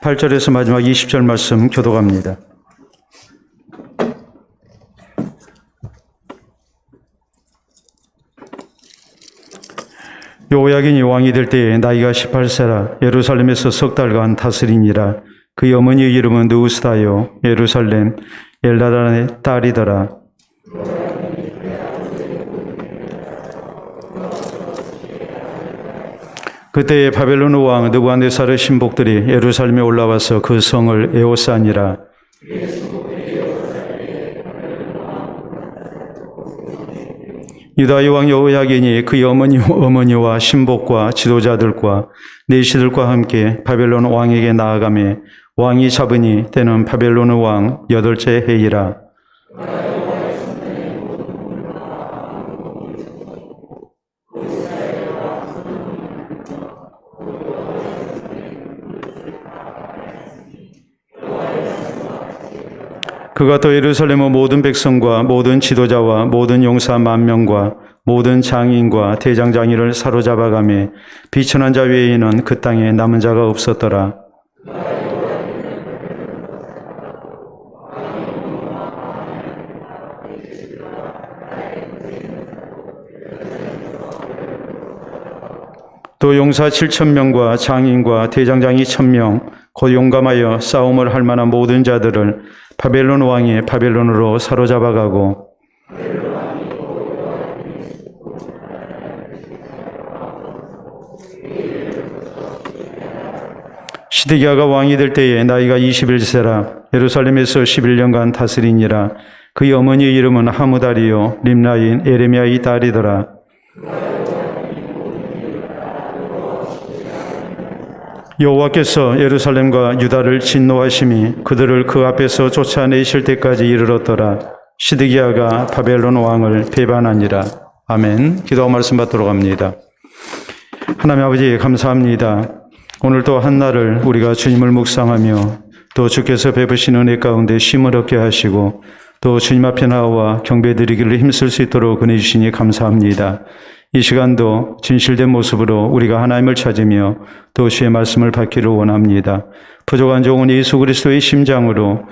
8절에서 마지막 20절 말씀 교독합니다. 요야긴이 왕이 될 때에 나이가 18세라 예루살렘에서 석 달간 다스리니라. 그의 어머니의 이름은 느우스다요 예루살렘 엘나단의 딸이더라. 그때에 바벨론 왕 느부갓네살의 신복들이 예루살렘에 올라와서 그 성을 에워싸니라. 유다의 왕 여호야긴이 그의 어머니와 신복과 지도자들과 내시들과 함께 바벨론 왕에게 나아가매 왕이 잡으니 때는 바벨론 왕 8째 해이라. 그가 또 예루살렘의 모든 백성과 모든 지도자와 모든 용사 10,000명과 모든 장인과 대장장이를 사로잡아가며 비천한 자 외에는 그 땅에 남은 자가 없었더라. 또 용사 7,000명과 장인과 대장장이 1,000명 곧 용감하여 싸움을 할 만한 모든 자들을 바벨론 왕이 바벨론으로 사로잡아가고 시드기야가 왕이 될 때에 나이가 21세라 예루살렘에서 11년간 다스리니라. 그의 어머니의 이름은 하무달이요 림나인 에레미야의 딸이더라. 여호와께서 예루살렘과 유다를 진노하심이 그들을 그 앞에서 쫓아내실 때까지 이르렀더라. 시드기야가 바벨론 왕을 배반하니라. 아멘. 기도와 말씀 받도록 합니다. 하나님 아버지 감사합니다. 오늘 또 한날을 우리가 주님을 묵상하며 또 주께서 베푸신 은혜 가운데 쉼을 얻게 하시고 또 주님 앞에 나와 경배드리기를 힘쓸 수 있도록 은혜 주시니 감사합니다. 이 시간도 진실된 모습으로 우리가 하나님을 찾으며 또 주의 말씀을 받기를 원합니다. 부족한 종은 예수 그리스도의 심장으로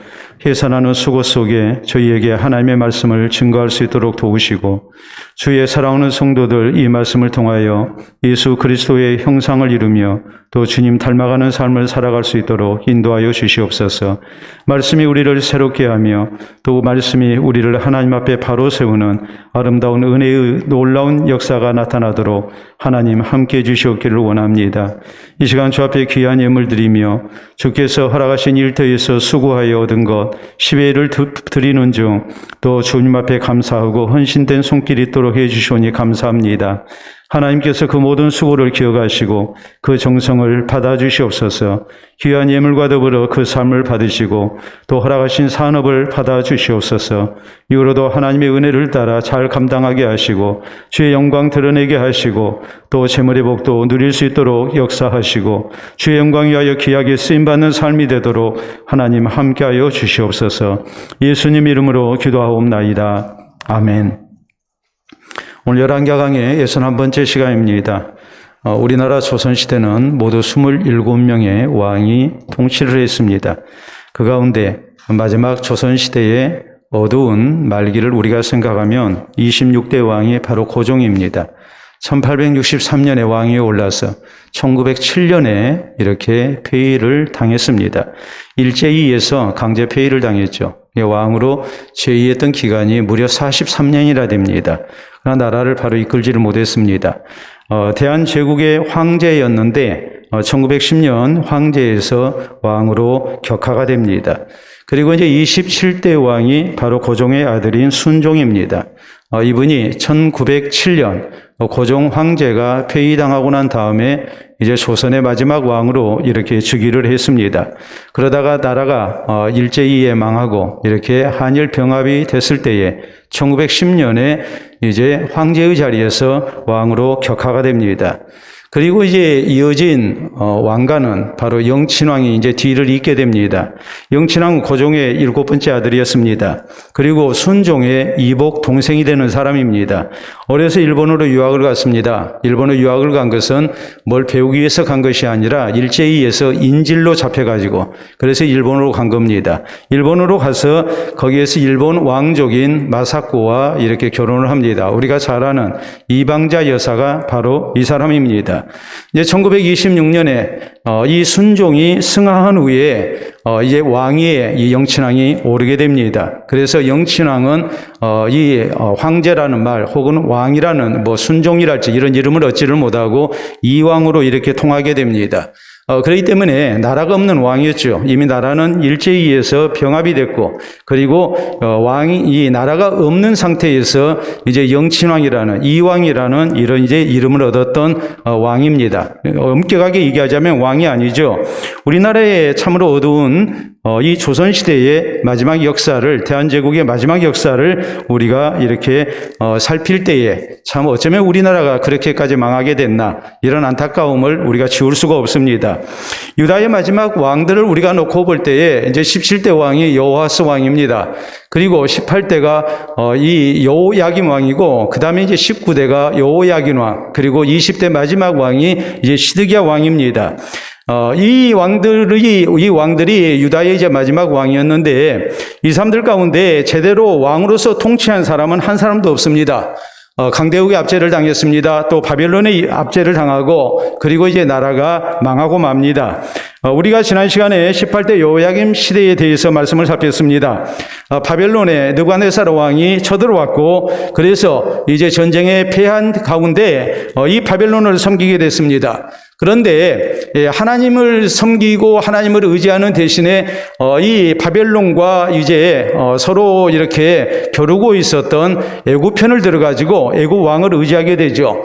해산하는 수고 속에 저희에게 하나님의 말씀을 증거할 수 있도록 도우시고 주의 사랑하는 성도들 이 말씀을 통하여 예수 그리스도의 형상을 이루며 또 주님 닮아가는 삶을 살아갈 수 있도록 인도하여 주시옵소서. 말씀이 우리를 새롭게 하며 또 말씀이 우리를 하나님 앞에 바로 세우는 아름다운 은혜의 놀라운 역사가 나타나도록 하나님 함께해 주시옵기를 원합니다. 이 시간 주 앞에 귀한 예물 드리며 주께서 허락하신 일터에서 수고하여 얻은 것 10회를 드리는 중 또 주님 앞에 감사하고 헌신된 손길이 있도록 해주시오니 감사합니다. 하나님께서 그 모든 수고를 기억하시고 그 정성을 받아주시옵소서. 귀한 예물과 더불어 그 삶을 받으시고 또 허락하신 산업을 받아주시옵소서. 이후로도 하나님의 은혜를 따라 잘 감당하게 하시고 주의 영광 드러내게 하시고 또 재물의 복도 누릴 수 있도록 역사하시고 주의 영광 위하여 귀하게 쓰임받는 삶이 되도록 하나님 함께하여 주시옵소서. 예수님 이름으로 기도하옵나이다. 아멘. 오늘 열왕기하 강의 61번째 시간입니다. 우리나라 조선시대는 모두 27명의 왕이 통치를 했습니다. 그 가운데 마지막 조선시대의 어두운 말기를 우리가 생각하면 26대 왕이 바로 고종입니다. 1863년에 왕위에 올라서 1907년에 이렇게 폐위를 당했습니다. 일제히에서 강제 폐위를 당했죠. 왕으로 재위했던 기간이 무려 43년이나 됩니다. 그러나 나라를 바로 이끌지를 못했습니다. 대한제국의 황제였는데 1910년 황제에서 왕으로 격하가 됩니다. 그리고 이제 27대 왕이 바로 고종의 아들인 순종입니다. 이분이 1907년 고종 황제가 폐위당하고 난 다음에 이제 조선의 마지막 왕으로 이렇게 즉위를 했습니다. 그러다가 나라가 일제히에 망하고 이렇게 한일 병합이 됐을 때에 1910년에 이제 황제의 자리에서 왕으로 격하가 됩니다. 그리고 이제 이어진 왕가는 바로 영친왕이 이제 뒤를 잇게 됩니다. 영친왕 고종의 7번째 아들이었습니다. 그리고 순종의 이복 동생이 되는 사람입니다. 어려서 일본으로 유학을 갔습니다. 일본으로 유학을 간 것은 뭘 배우기 위해서 간 것이 아니라 일제히에서 인질로 잡혀가지고 그래서 일본으로 간 겁니다. 일본으로 가서 거기에서 일본 왕족인 마사코와 이렇게 결혼을 합니다. 우리가 잘 아는 이방자 여사가 바로 이 사람입니다. 이제 1926년에 이 순종이 승하한 후에 이제 왕위에 이 영친왕이 오르게 됩니다. 그래서 영친왕은 이 황제라는 말 혹은 왕이라는 뭐 순종이랄지 이런 이름을 얻지를 못하고 이왕으로 이렇게 통하게 됩니다. 그렇기 때문에 나라가 없는 왕이었죠. 이미 나라는 일제히에서 병합이 됐고, 그리고 이 나라가 없는 상태에서 이제 영친왕이라는, 이왕이라는 이런 이제 이름을 얻었던 왕입니다. 엄격하게 얘기하자면 왕이 아니죠. 우리나라의 참으로 어두운 이 조선시대의 마지막 역사를, 대한제국의 마지막 역사를 우리가 이렇게 살필 때에 참 어쩌면 우리나라가 그렇게까지 망하게 됐나, 이런 안타까움을 우리가 지울 수가 없습니다. 유다의 마지막 왕들을 우리가 놓고 볼 때에 이제 17대 왕이 여호아스 왕입니다. 그리고 18대가 이 여호야김 왕이고, 그 다음에 이제 19대가 여호야긴 왕, 그리고 20대 마지막 왕이 이제 시드기야 왕입니다. 이 왕들이 유다의 이제 마지막 왕이었는데, 이 사람들 가운데 제대로 왕으로서 통치한 사람은 한 사람도 없습니다. 강대국의 압제를 당했습니다. 또 바벨론의 압제를 당하고, 그리고 이제 나라가 망하고 맙니다. 우리가 지난 시간에 18대 여호야김 시대에 대해서 말씀을 살폈습니다. 바벨론에 느부갓네살 왕이 쳐들어왔고, 그래서 이제 전쟁에 패한 가운데 이 바벨론을 섬기게 됐습니다. 그런데 하나님을 섬기고 하나님을 의지하는 대신에 이 바벨론과 이제 서로 이렇게 겨루고 있었던 애굽 편을 들어가지고 애굽 왕을 의지하게 되죠.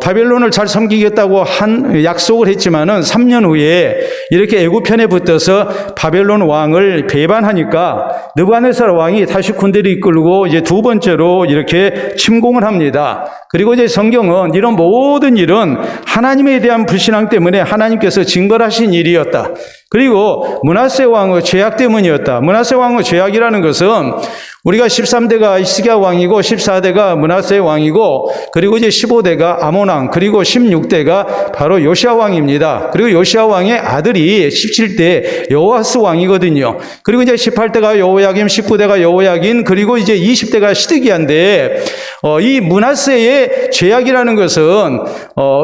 바벨론을 잘 섬기겠다고 한 약속을 했지만은 3년 후에 이렇게 애굽 편에 붙어서 바벨론 왕을 배반하니까 느부갓네살 왕이 다시 군대를 이끌고 이제 두 번째로 이렇게 침공을 합니다. 그리고 이제 성경은 이런 모든 일은 하나님에 대한 불신앙 때문에 하나님께서 징벌하신 일이었다. 그리고 므낫세 왕의 죄악 때문이었다. 므낫세 왕의 죄악이라는 것은 우리가 13대가 히스기야 왕이고 14대가 므낫세 왕이고, 그리고 이제 15대가 아몬 왕, 그리고 16대가 바로 요시야 왕입니다. 그리고 요시야 왕의 아들이 17대 여호아스 왕이거든요. 그리고 이제 18대가 여호야김, 19대가 여호야긴, 그리고 이제 20대가 시드기야인데, 이 므낫세의 죄악이라는 것은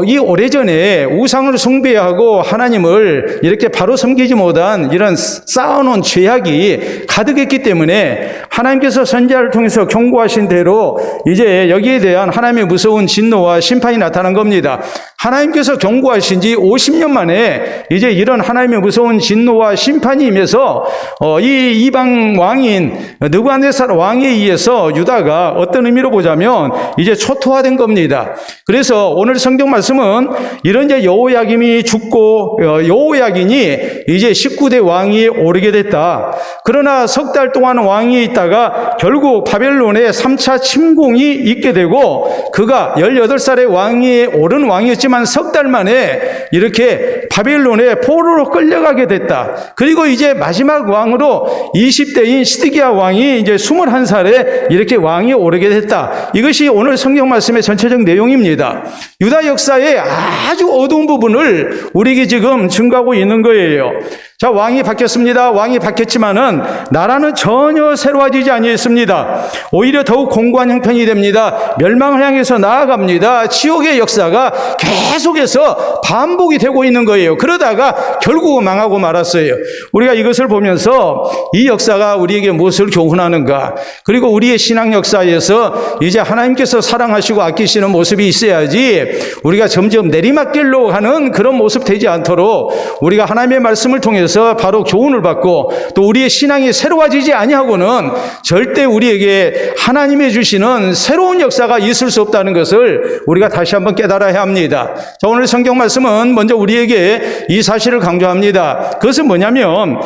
이 오래전에 우상을 숭배하고 하나님을 이렇게 바로 섬기지 못한 이런 쌓아놓은 죄악이 가득했기 때문에 하나님께서 선지자를 통해서 경고하신 대로 이제 여기에 대한 하나님의 무서운 진노와 심판이 나타난 겁니다. 하나님께서 경고하신 지 50년 만에 이제 이런 하나님의 무서운 진노와 심판이 임해서 이 이방 왕인 느부갓네살 왕에 의해서 유다가 어떤 의미로 보자면 이제 초토화된 겁니다. 그래서 오늘 성경 말씀은 이런 이제 여호야김이 죽고 여호야긴이 이제 19대 왕이 오르게 됐다. 그러나 석 달 동안 왕이 있다가 결국 바벨론의 3차 침공이 있게 되고, 그가 18살의 왕위에 오른 왕이었지만 석 달 만에 이렇게 바벨론의 포로로 끌려가게 됐다. 그리고 이제 마지막 왕으로 20대인 시드기야 왕이 이제 21살에 이렇게 왕이 오르게 됐다. 이것이 오늘 성경 말씀의 전체적 내용입니다. 유다 역사의 아주 어두운 부분을 우리에게 지금 증거하고 있는 거예요. 자, 왕이 바뀌었습니다. 왕이 바뀌었지만은 나라는 전혀 새로워지지 아니했습니다. 오히려 더욱 공고한 형편이 됩니다. 멸망을 향해서 나아갑니다. 지옥의 역사가 계속해서 반복이 되고 있는 거예요. 그러다가 결국은 망하고 말았어요. 우리가 이것을 보면서 이 역사가 우리에게 무엇을 교훈하는가, 그리고 우리의 신앙 역사에서 이제 하나님께서 사랑하시고 아끼시는 모습이 있어야지 우리가 점점 내리막길로 가는 그런 모습 되지 않도록 우리가 하나님의 말씀을 통해서 통해서 바로 교훈을 받고 또 우리의 신앙이 새로워지지 아니하고는 절대 우리에게 하나님이 주시는 새로운 역사가 있을 수 없다는 것을 우리가 다시 한번 깨달아야 합니다. 자, 오늘 성경 말씀은 먼저 우리에게 이 사실을 강조합니다. 그것은 뭐냐면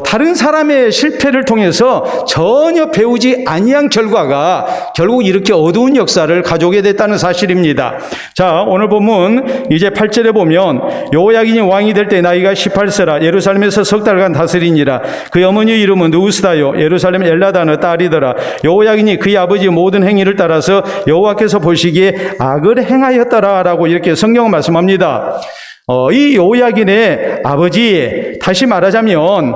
다른 사람의 실패를 통해서 전혀 배우지 아니한 결과가 결국 이렇게 어두운 역사를 가져오게 됐다는 사실입니다. 자, 오늘 본문 이제 8절에 보면 여호야긴이 왕이 될 때 나이가 18세라 예루살렘에서 석 달간 다스리니라. 그의 어머니 이름은 누우스다요 예루살렘 엘라단의 딸이더라. 여호야긴이 그의 아버지의 모든 행위를 따라서 여호와께서 보시기에 악을 행하였더라라고 이렇게 성경은 말씀합니다. 이 여호야긴의 아버지, 다시 말하자면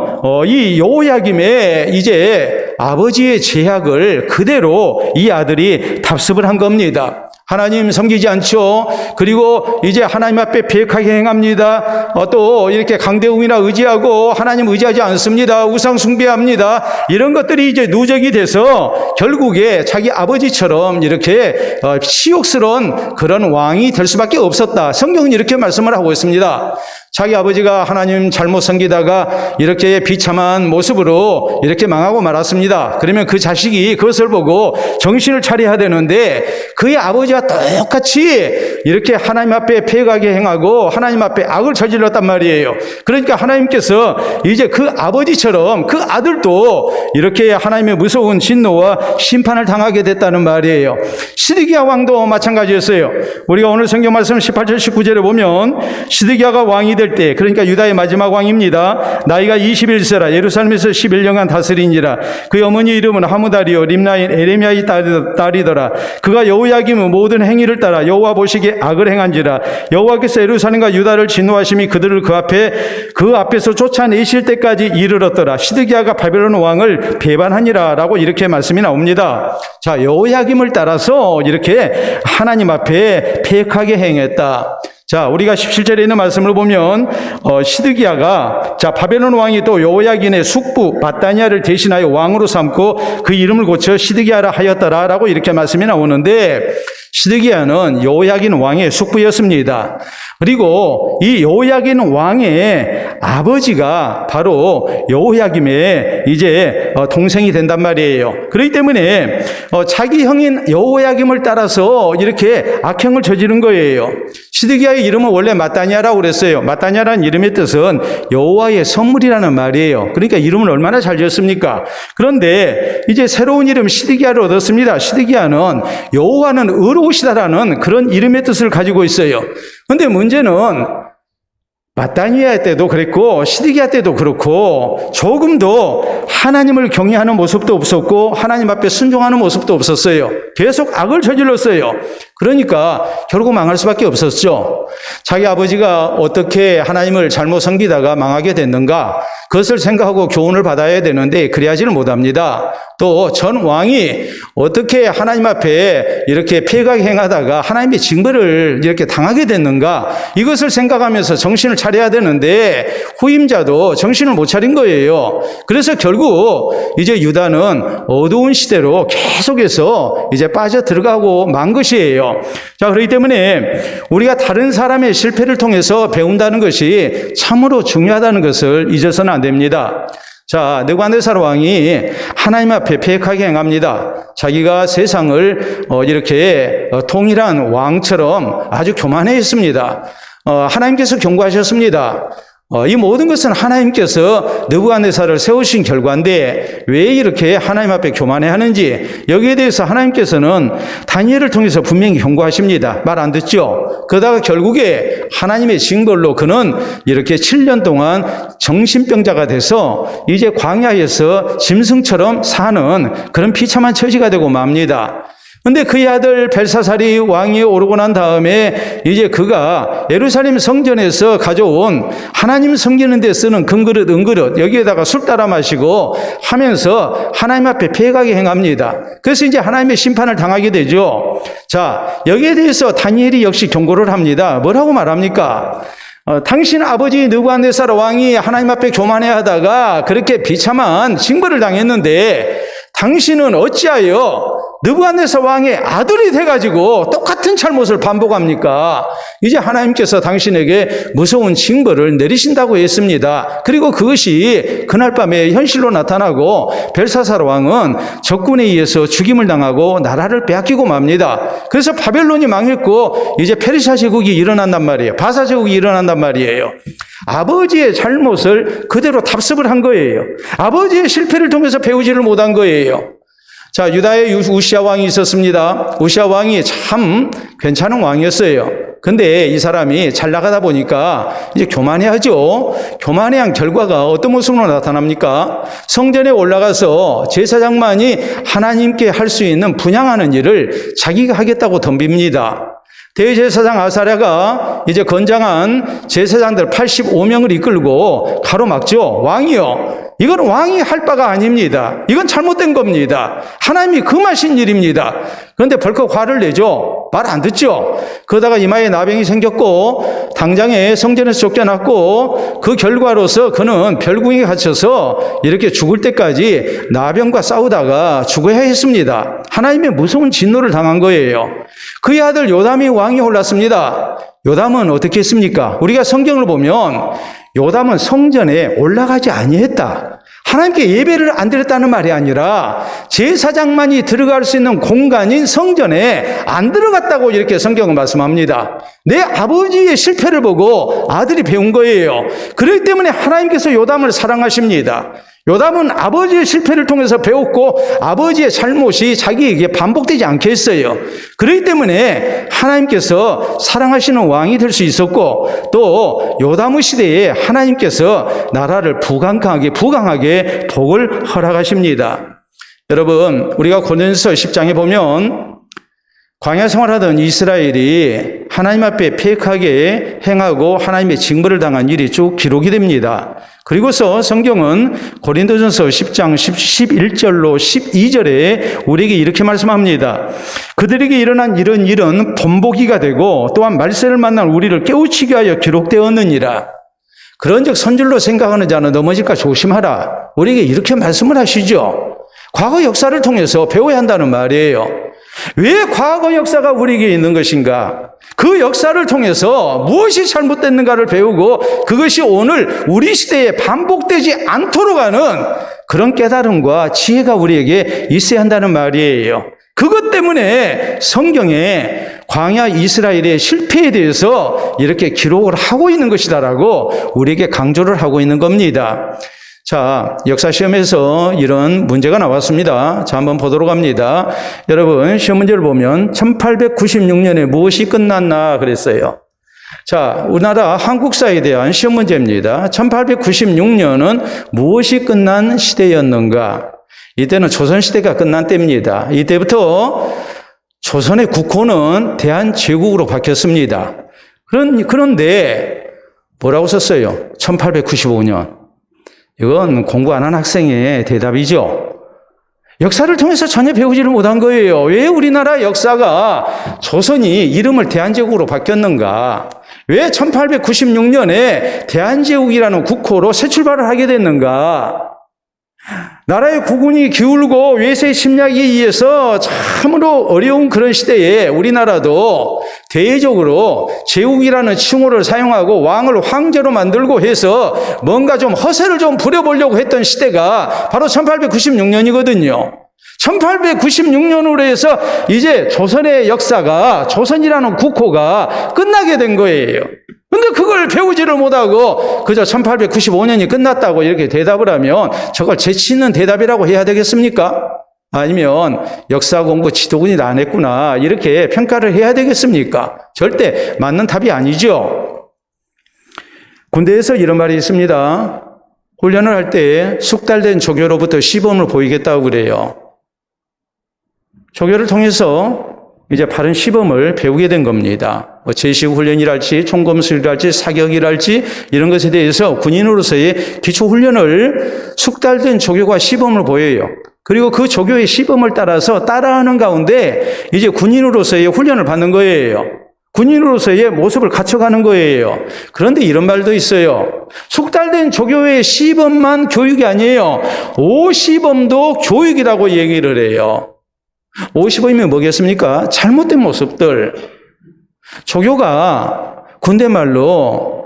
이 여호야김의 이제 아버지의 죄악을 그대로 이 아들이 답습을 한 겁니다. 하나님 섬기지 않죠. 그리고 이제 하나님 앞에 배역하게 행합니다. 또 이렇게 강대국이나 의지하고 하나님 의지하지 않습니다. 우상 숭배합니다. 이런 것들이 이제 누적이 돼서 결국에 자기 아버지처럼 이렇게 치욕스러운 그런 왕이 될 수밖에 없었다. 성경은 이렇게 말씀을 하고 있습니다. 자기 아버지가 하나님 잘못 섬기다가 이렇게 비참한 모습으로 이렇게 망하고 말았습니다. 그러면 그 자식이 그것을 보고 정신을 차려야 되는데 그의 아버지와 똑같이 이렇게 하나님 앞에 패하게 행하고 하나님 앞에 악을 저질렀단 말이에요. 그러니까 하나님께서 이제 그 아버지처럼 그 아들도 이렇게 하나님의 무서운 진노와 심판을 당하게 됐다는 말이에요. 시드기야 왕도 마찬가지였어요. 우리가 오늘 성경 말씀 18절 19절에 보면 시드기야가 왕이 될 때, 그러니까 유다의 마지막 왕입니다. 나이가 21세라 예루살렘에서 11년간 다스리니라. 그의 어머니 이름은 하무다리요 림나인 에레미야의 딸이더라. 그가 여호야김의 모든 행위를 따라 여호와 보시기에 악을 행한지라. 여호와께서 예루살렘과 유다를 진노하심이 그들을 그 앞에서 쫓아내실 때까지 이르렀더라. 시드기야가 바벨론 왕을 배반하니라 라고 이렇게 말씀이 나옵니다. 자, 여호야김을 따라서 이렇게 하나님 앞에 패역하게 행했다. 자, 우리가 17절에 있는 말씀을 보면 시드기야가 바벨론 왕이 또 여호야긴의 숙부 마따니아를 대신하여 왕으로 삼고 그 이름을 고쳐 시드기야라 하였더라라고 이렇게 말씀이 나오는데 시드기야는 여호야긴 왕의 숙부였습니다. 그리고 이 여호야긴 왕의 아버지가 바로 여호야김의 이제 동생이 된단 말이에요. 그렇기 때문에 자기 형인 여호야김을 따라서 이렇게 악행을 저지른 거예요. 시드기야의 이름은 원래 마따니아라고 그랬어요. 마따니아라는 이름의 뜻은 여호와의 선물이라는 말이에요. 그러니까 이름을 얼마나 잘 지었습니까? 그런데 이제 새로운 이름 시드기야를 얻었습니다. 시드기야는 여호와는 의로우시다라는 그런 이름의 뜻을 가지고 있어요. 그런데 문제는 마따니아 때도 그랬고 시드기야 때도 그렇고 조금도 하나님을 경외하는 모습도 없었고 하나님 앞에 순종하는 모습도 없었어요. 계속 악을 저질렀어요. 그러니까 결국 망할 수밖에 없었죠. 자기 아버지가 어떻게 하나님을 잘못 섬기다가 망하게 됐는가, 그것을 생각하고 교훈을 받아야 되는데 그리하지는 못합니다. 또 전 왕이 어떻게 하나님 앞에 이렇게 패하게 행하다가 하나님의 징벌을 이렇게 당하게 됐는가, 이것을 생각하면서 정신을 차려야 되는데 후임자도 정신을 못 차린 거예요. 그래서 결국 이제 유다는 어두운 시대로 계속해서 이제 빠져 들어가고 만 것이에요. 자, 그렇기 때문에 우리가 다른 사람의 실패를 통해서 배운다는 것이 참으로 중요하다는 것을 잊어서는 안 됩니다. 자, 느부갓네살 왕이 하나님 앞에 패역하게 행합니다. 자기가 세상을 이렇게 통일한 왕처럼 아주 교만해했습니다. 하나님께서 경고하셨습니다. 이 모든 것은 하나님께서 느부갓네살을 세우신 결과인데 왜 이렇게 하나님 앞에 교만해하는지, 여기에 대해서 하나님께서는 다니엘을 통해서 분명히 경고하십니다. 말 안 듣죠? 그러다가 결국에 하나님의 징벌로 그는 이렇게 7년 동안 정신병자가 돼서 이제 광야에서 짐승처럼 사는 그런 비참한 처지가 되고 맙니다. 근데 그의 아들 벨사살이 왕위에 오르고 난 다음에 이제 그가 예루살렘 성전에서 가져온 하나님 섬기는 데 쓰는 금그릇, 은그릇 여기에다가 술 따라 마시고 하면서 하나님 앞에 패하게 행합니다. 그래서 이제 하나님의 심판을 당하게 되죠. 자, 여기에 대해서 다니엘이 역시 경고를 합니다. 뭐라고 말합니까? 당신 아버지 느부갓네살 왕이 하나님 앞에 교만해하다가 그렇게 비참한 징벌을 당했는데 당신은 어찌하여 느부갓네살 왕의 아들이 돼가지고 똑같은 잘못을 반복합니까? 이제 하나님께서 당신에게 무서운 징벌을 내리신다고 했습니다. 그리고 그것이 그날 밤에 현실로 나타나고 벨사살 왕은 적군에 의해서 죽임을 당하고 나라를 빼앗기고 맙니다. 그래서 바벨론이 망했고 이제 페르시아 제국이 일어난단 말이에요. 바사 제국이 일어난단 말이에요. 아버지의 잘못을 그대로 답습을 한 거예요. 아버지의 실패를 통해서 배우지를 못한 거예요. 자, 유다에 우시아 왕이 있었습니다. 우시아 왕이 참 괜찮은 왕이었어요. 근데 이 사람이 잘 나가다 보니까 이제 교만해하죠. 교만해한 결과가 어떤 모습으로 나타납니까? 성전에 올라가서 제사장만이 하나님께 할 수 있는 분향하는 일을 자기가 하겠다고 덤빕니다. 대제사장 아사랴가 이제 건장한 제사장들 85명을 이끌고 가로막죠. 왕이요. 이건 왕이 할 바가 아닙니다. 이건 잘못된 겁니다. 하나님이 금하신 일입니다. 그런데 벌컥 화를 내죠. 말 안 듣죠. 그러다가 이마에 나병이 생겼고 당장에 성전에서 쫓겨났고 그 결과로서 그는 별궁에 갇혀서 이렇게 죽을 때까지 나병과 싸우다가 죽어야 했습니다. 하나님의 무서운 진노를 당한 거예요. 그의 아들 요담이 왕이 올랐습니다. 요담은 어떻게 했습니까? 우리가 성경을 보면 요담은 성전에 올라가지 아니했다. 하나님께 예배를 안 드렸다는 말이 아니라 제사장만이 들어갈 수 있는 공간인 성전에 안 들어갔다고 이렇게 성경은 말씀합니다. 내 아버지의 실패를 보고 아들이 배운 거예요. 그렇기 때문에 하나님께서 요담을 사랑하십니다. 요담은 아버지의 실패를 통해서 배웠고 아버지의 잘못이 자기에게 반복되지 않게 했어요. 그렇기 때문에 하나님께서 사랑하시는 왕이 될 수 있었고 또 요담의 시대에 하나님께서 나라를 부강하게 복을 허락하십니다. 여러분, 우리가 고린도서 10장에 보면 광야 생활하던 이스라엘이 하나님 앞에 패역하게 행하고 하나님의 징벌을 당한 일이 쭉 기록이 됩니다. 그리고서 성경은 고린도전서 10장 11절로 12절에 우리에게 이렇게 말씀합니다. 그들에게 일어난 이런 일은 본보기가 되고 또한 말세를 만난 우리를 깨우치게 하여 기록되었느니라. 그런즉 선줄로 생각하는 자는 넘어질까 조심하라. 우리에게 이렇게 말씀을 하시죠. 과거 역사를 통해서 배워야 한다는 말이에요. 왜 과거 역사가 우리에게 있는 것인가? 그 역사를 통해서 무엇이 잘못됐는가를 배우고 그것이 오늘 우리 시대에 반복되지 않도록 하는 그런 깨달음과 지혜가 우리에게 있어야 한다는 말이에요. 그것 때문에 성경에 광야 이스라엘의 실패에 대해서 이렇게 기록을 하고 있는 것이다라고 우리에게 강조를 하고 있는 겁니다. 자, 역사 시험에서 이런 문제가 나왔습니다. 자, 한번 보도록 합니다. 여러분, 시험 문제를 보면 1896년에 무엇이 끝났나 그랬어요. 자, 우리나라 한국사에 대한 시험 문제입니다. 1896년은 무엇이 끝난 시대였는가? 이때는 조선시대가 끝난 때입니다. 이때부터 조선의 국호는 대한제국으로 바뀌었습니다. 그런데 뭐라고 썼어요? 1895년. 이건 공부 안 한 학생의 대답이죠. 역사를 통해서 전혀 배우지를 못한 거예요. 왜 우리나라 역사가 조선이 이름을 대한제국으로 바뀌었는가? 왜 1896년에 대한제국이라는 국호로 새 출발을 하게 됐는가? 나라의 국운이 기울고 외세 침략에 의해서 참으로 어려운 그런 시대에 우리나라도 대외적으로 제국이라는 칭호를 사용하고 왕을 황제로 만들고 해서 뭔가 좀 허세를 좀 부려보려고 했던 시대가 바로 1896년이거든요. 1896년으로 해서 이제 조선의 역사가, 조선이라는 국호가 끝나게 된 거예요. 근데 그걸 배우지를 못하고 그저 1895년이 끝났다고 이렇게 대답을 하면 저걸 재치 있는 대답이라고 해야 되겠습니까? 아니면 역사 공부 지도군이 안 했구나 이렇게 평가를 해야 되겠습니까? 절대 맞는 답이 아니죠. 군대에서 이런 말이 있습니다. 훈련을 할 때 숙달된 조교로부터 시범을 보이겠다고 그래요. 조교를 통해서 이제 바른 시범을 배우게 된 겁니다. 제시훈련이랄지 총검술이랄지 사격이랄지 이런 것에 대해서 군인으로서의 기초훈련을 숙달된 조교가 시범을 보여요. 그리고 그 조교의 시범을 따라서 따라하는 가운데 이제 군인으로서의 훈련을 받는 거예요. 군인으로서의 모습을 갖춰가는 거예요. 그런데 이런 말도 있어요. 숙달된 조교의 시범만 교육이 아니에요. 오시범도 교육이라고 얘기를 해요. 50억이면 뭐겠습니까? 잘못된 모습들. 조교가 군대 말로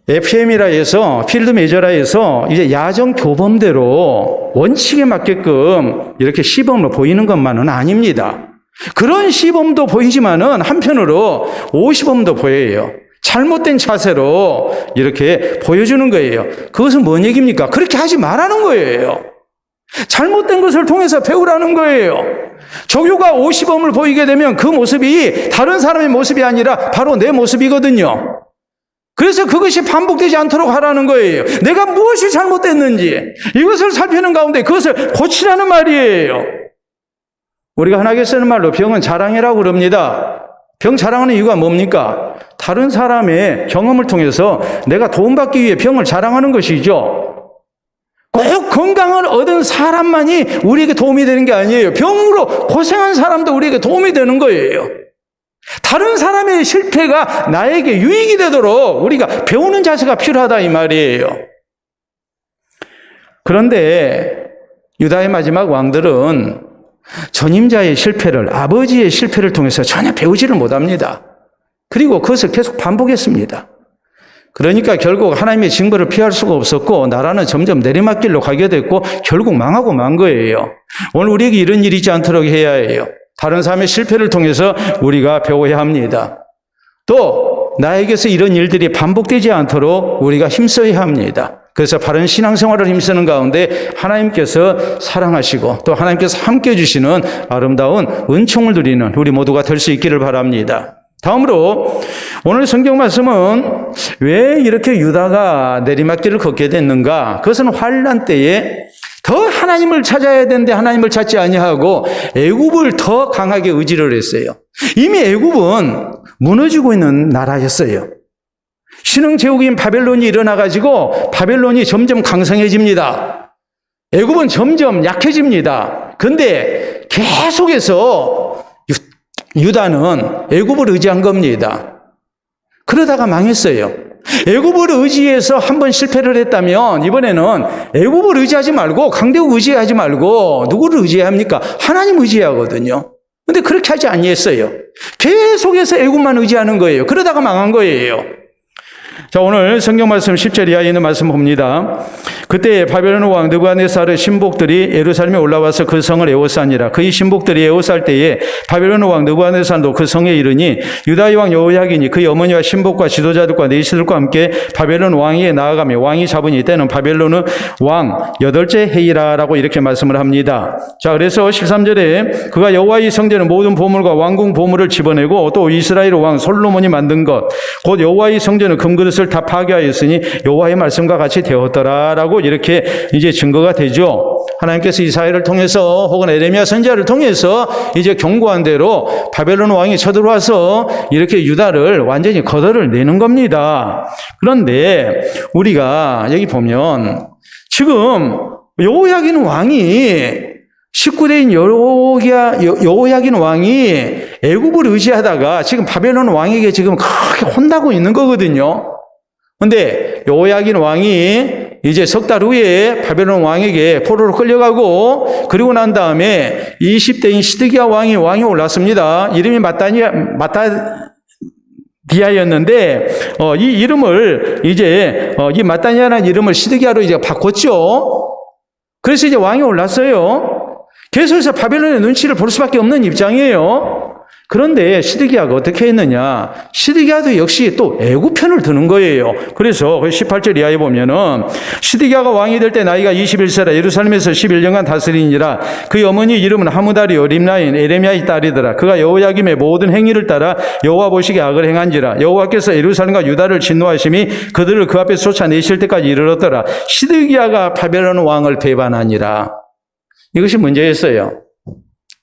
FM이라 해서 필드 메저라 해서 이제 야정 교범대로 원칙에 맞게끔 이렇게 시범을 보이는 것만은 아닙니다. 그런 시범도 보이지만은 한편으로 50범도 보여요. 잘못된 자세로 이렇게 보여주는 거예요. 그것은 뭔 얘기입니까? 그렇게 하지 말라는 거예요. 잘못된 것을 통해서 배우라는 거예요. 조교가 50범을 보이게 되면 그 모습이 다른 사람의 모습이 아니라 바로 내 모습이거든요. 그래서 그것이 반복되지 않도록 하라는 거예요. 내가 무엇이 잘못됐는지 이것을 살피는 가운데 그것을 고치라는 말이에요. 우리가 흔하게 쓰는 말로 병은 자랑이라고 그럽니다. 병 자랑하는 이유가 뭡니까? 다른 사람의 경험을 통해서 내가 도움받기 위해 병을 자랑하는 것이죠. 꼭 건강을 얻은 사람만이 우리에게 도움이 되는 게 아니에요. 병으로 고생한 사람도 우리에게 도움이 되는 거예요. 다른 사람의 실패가 나에게 유익이 되도록 우리가 배우는 자세가 필요하다 이 말이에요. 그런데 유다의 마지막 왕들은 전임자의 실패를, 아버지의 실패를 통해서 전혀 배우지를 못합니다. 그리고 그것을 계속 반복했습니다. 그러니까 결국 하나님의 징벌을 피할 수가 없었고 나라는 점점 내리막길로 가게 됐고 결국 망하고 만 거예요. 오늘 우리에게 이런 일이 있지 않도록 해야 해요. 다른 사람의 실패를 통해서 우리가 배워야 합니다. 또 나에게서 이런 일들이 반복되지 않도록 우리가 힘써야 합니다. 그래서 바른 신앙생활을 힘쓰는 가운데 하나님께서 사랑하시고 또 하나님께서 함께해 주시는 아름다운 은총을 누리는 우리 모두가 될 수 있기를 바랍니다. 다음으로 오늘 성경 말씀은 왜 이렇게 유다가 내리막길을 걷게 됐는가? 그것은 환난 때에 더 하나님을 찾아야 되는데 하나님을 찾지 아니하고 애굽을 더 강하게 의지를 했어요. 이미 애굽은 무너지고 있는 나라였어요. 신흥제국인 바벨론이 일어나가지고 바벨론이 점점 강성해집니다. 애굽은 점점 약해집니다. 그런데 계속해서 유다는 애굽을 의지한 겁니다. 그러다가 망했어요. 애굽을 의지해서 한번 실패를 했다면 이번에는 애굽을 의지하지 말고 강대국 의지하지 말고 누구를 의지해야 합니까? 하나님 의지해야 하거든요. 그런데 그렇게 하지 아니했어요. 계속해서 애굽만 의지하는 거예요. 그러다가 망한 거예요. 자, 오늘 성경 말씀 10절 이하에 있는 말씀 봅니다. 그때 바벨론 왕 느부갓네살의 신복들이 예루살렘에 올라와서 그 성을 에워싸니라. 그의 신복들이 에워쌀 때에 바벨론 왕 느부갓네살도 그 성에 이르니 유다의 왕 여호야긴이 그의 어머니와 신복과 지도자들과 내시들과 함께 바벨론 왕에게 나아가며 왕이 잡으니 이때는 바벨론의 왕 8째 해이라라고 이렇게 말씀을 합니다. 자, 그래서 13절에 그가 여호와의 성전의 모든 보물과 왕궁 보물을 집어내고 또 이스라엘 왕 솔로몬이 만든 것 곧 여호와의 성전의 금그릇을 다 파괴하였으니 여호와의 말씀과 같이 되었더라라고 이렇게 이제 증거가 되죠. 하나님께서 이사야를 통해서 혹은 에레미야 선지자를 통해서 이제 경고한 대로 바벨론 왕이 쳐들어와서 이렇게 유다를 완전히 걷어를 내는 겁니다. 그런데 우리가 여기 보면 지금 여호야긴 왕이 19대인 여호야긴 왕이 애굽을 의지하다가 지금 바벨론 왕에게 지금 크게 혼나고 있는 거거든요. 근데 여호야긴 왕이 이제 석 달 후에 바벨론 왕에게 포로로 끌려가고 그리고 난 다음에 20대인 시드기야 왕이 올랐습니다. 이름이 마따디아였는데 이 이름을 이제 이 마따디아라는 이름을 시드기야로 이제 바꿨죠. 그래서 이제 왕이 올랐어요. 계속해서 바벨론의 눈치를 볼 수밖에 없는 입장이에요. 그런데 시드기야가 어떻게 했느냐? 시드기야도 역시 또 애굽 편을 드는 거예요. 그래서 18절 이하에 보면은 시드기야가 왕이 될 때 나이가 21세라 예루살렘에서 11년간 다스리니라. 그의 어머니 이름은 하무다리요 림나인 에레미야의 딸이더라. 그가 여호야김의 모든 행위를 따라 여호와 보시기에 악을 행한지라. 여호와께서 예루살렘과 유다를 진노하심이 그들을 그 앞에서 쫓아내실 때까지 이르렀더라. 시드기야가 바벨론 왕을 배반하니라. 이것이 문제였어요.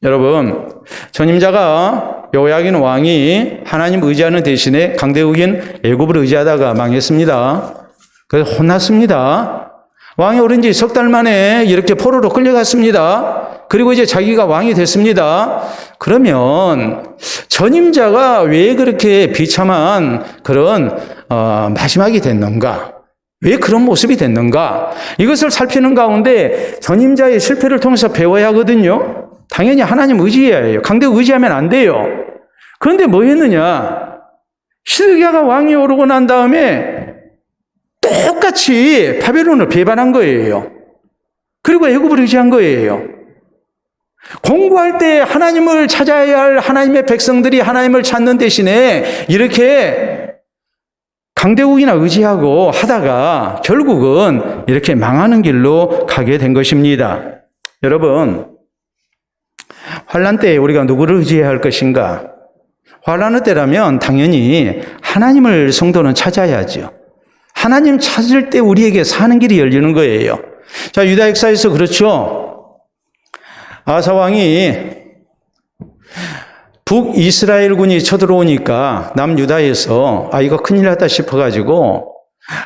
여러분, 전임자가 여호야긴 왕이 하나님 의지하는 대신에 강대국인 애굽을 의지하다가 망했습니다. 그래서 혼났습니다. 왕이 오른 지 석 달 만에 이렇게 포로로 끌려갔습니다. 그리고 이제 자기가 왕이 됐습니다. 그러면 전임자가 왜 그렇게 비참한 그런 마지막이 됐는가? 왜 그런 모습이 됐는가? 이것을 살피는 가운데 전임자의 실패를 통해서 배워야 하거든요. 당연히 하나님 의지해야 해요. 강대국 의지하면 안 돼요. 그런데 뭐 했느냐? 시드기야가 왕이 오르고 난 다음에 똑같이 바벨론을 배반한 거예요. 그리고 애굽을 의지한 거예요. 공부할 때 하나님을 찾아야 할 하나님의 백성들이 하나님을 찾는 대신에 이렇게 강대국이나 의지하고 하다가 결국은 이렇게 망하는 길로 가게 된 것입니다. 여러분, 환난 때에 우리가 누구를 의지해야 할 것인가? 환난의 때라면 당연히 하나님을 성도는 찾아야죠. 하나님 찾을 때 우리에게 사는 길이 열리는 거예요. 자, 유다 역사에서 그렇죠. 아사 왕이 북이스라엘군이 쳐들어오니까 남유다에서 이거 큰일 났다 싶어가지고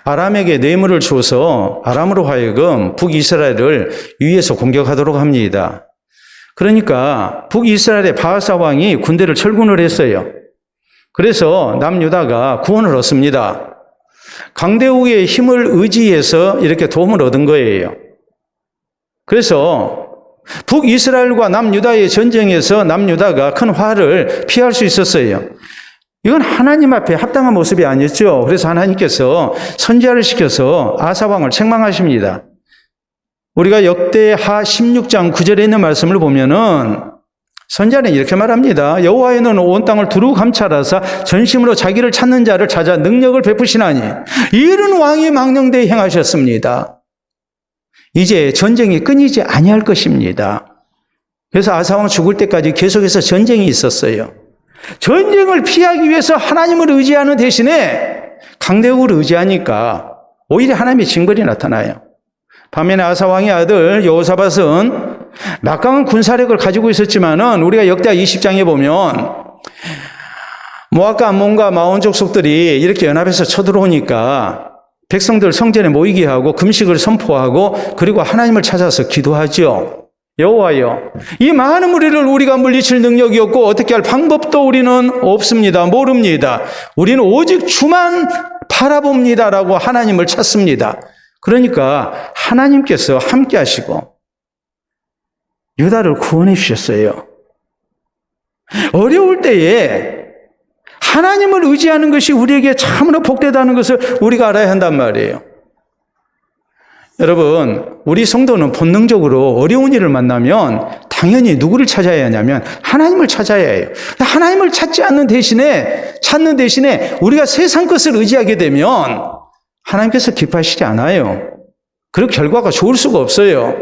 아람에게 뇌물을 줘서 아람으로 하여금 북이스라엘을 위에서 공격하도록 합니다. 그러니까 북이스라엘의 바하사 왕이 군대를 철군을 했어요. 그래서 남유다가 구원을 얻습니다. 강대국의 힘을 의지해서 이렇게 도움을 얻은 거예요. 그래서 북이스라엘과 남유다의 전쟁에서 남유다가 큰 화를 피할 수 있었어요. 이건 하나님 앞에 합당한 모습이 아니었죠. 그래서 하나님께서 선지자를 시켜서 아사 왕을 책망하십니다. 우리가 역대하 16장 9절에 있는 말씀을 보면은 선지자는 이렇게 말합니다. 여호와께서는 온 땅을 두루 감찰하사 전심으로 자기를 찾는 자를 찾아 능력을 베푸시나니 이런 왕이 망령되이 행하셨습니다. 이제 전쟁이 끊이지 아니할 것입니다. 그래서 아사 왕 죽을 때까지 계속해서 전쟁이 있었어요. 전쟁을 피하기 위해서 하나님을 의지하는 대신에 강대국을 의지하니까 오히려 하나님의 징벌이 나타나요. 반면에 아사 왕의 아들 여호사밧은 막강한 군사력을 가지고 있었지만은 우리가 역대하 20장에 보면 모압과 암몬과 마온 족속들이 이렇게 연합해서 쳐들어오니까 백성들 성전에 모이게 하고 금식을 선포하고 그리고 하나님을 찾아서 기도하죠. 여호와여, 이 많은 무리를 우리가 물리칠 능력이 없고 어떻게 할 방법도 우리는 없습니다. 모릅니다. 우리는 오직 주만 바라봅니다라고 하나님을 찾습니다. 그러니까 하나님께서 함께 하시고 유다를 구원해 주셨어요. 어려울 때에 하나님을 의지하는 것이 우리에게 참으로 복되다는 것을 우리가 알아야 한단 말이에요. 여러분, 우리 성도는 본능적으로 어려운 일을 만나면 당연히 누구를 찾아야 하냐면 하나님을 찾아야 해요. 하나님을 찾는 대신에 우리가 세상 것을 의지하게 되면 하나님께서 기뻐하시지 않아요. 그리고 결과가 좋을 수가 없어요.